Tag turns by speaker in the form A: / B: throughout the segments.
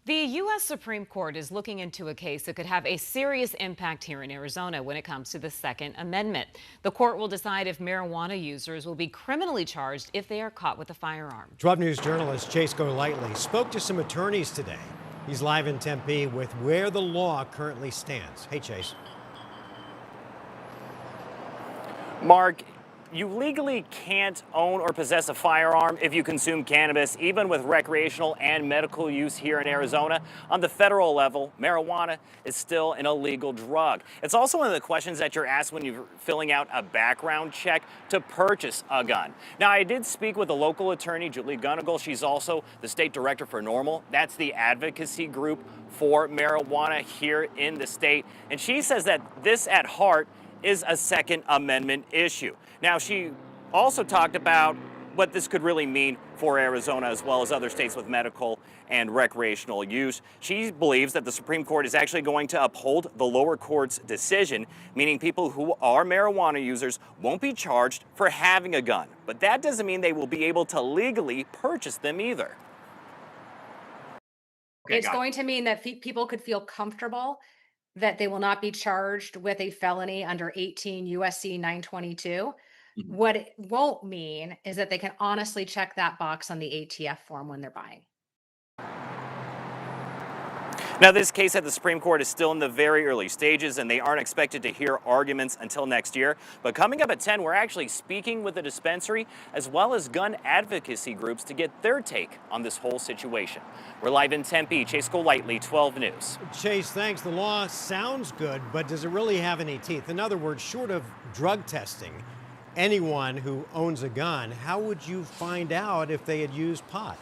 A: The U.S. Supreme Court is looking into a case that could have a serious impact here in Arizona when it comes to the Second Amendment. The court will decide if marijuana users will be criminally charged if they are caught with a firearm.
B: 12 News journalist Chase Golightly spoke to some attorneys today. He's live in Tempe with where the law currently stands. Hey, Chase.
C: Mark, you legally can't own or possess a firearm if you consume cannabis, even with recreational and medical use here in Arizona. On the federal level, marijuana is still an illegal drug. It's also one of the questions that you're asked when you're filling out a background check to purchase a gun. Now, I did speak with a local attorney, Julie Gunnagle. She's also the state director for NORML. That's the advocacy group for marijuana here in the state. And she says that this at heart is a Second Amendment issue. Now, she also talked about what this could really mean for Arizona as well as other states with medical and recreational use. She believes that the Supreme Court is actually going to uphold the lower court's decision, meaning people who are marijuana users won't be charged for having a gun. But that doesn't mean they will be able to legally purchase them either.
D: It's going to mean that people could feel comfortable that they will not be charged with a felony under 18 USC 922. What it won't mean is that they can honestly check that box on the ATF form when they're buying.
C: Now, this case at the Supreme Court is still in the very early stages, and they aren't expected to hear arguments until next year. But coming up at 10, we're actually speaking with the dispensary as well as gun advocacy groups to get their take on this whole situation. We're live in Tempe. Chase Golightly, 12 News.
B: Chase, thanks. The law sounds good, but does it really have any teeth? In other words, short of drug testing, anyone who owns a gun, how would you find out if they had used pot?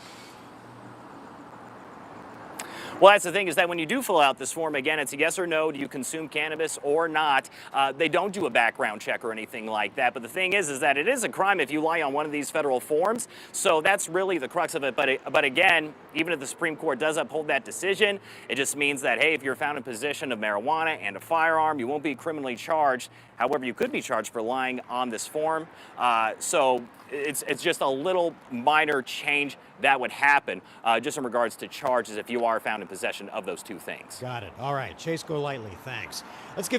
C: Well, that's the thing, is that when you do fill out this form, again, it's a yes or no, do you consume cannabis or not? They don't do a background check or anything like that. But the thing is that it is a crime if you lie on one of these federal forms. So that's really the crux of it. But again, even if the Supreme Court does uphold that decision, it just means that, hey, if you're found in possession of marijuana and a firearm, you won't be criminally charged. However, you could be charged for lying on this form. So it's just a little minor change that would happen just in regards to charges if you are found in possession of those two things.
B: Got it. All right. Chase Golightly, thanks. Let's get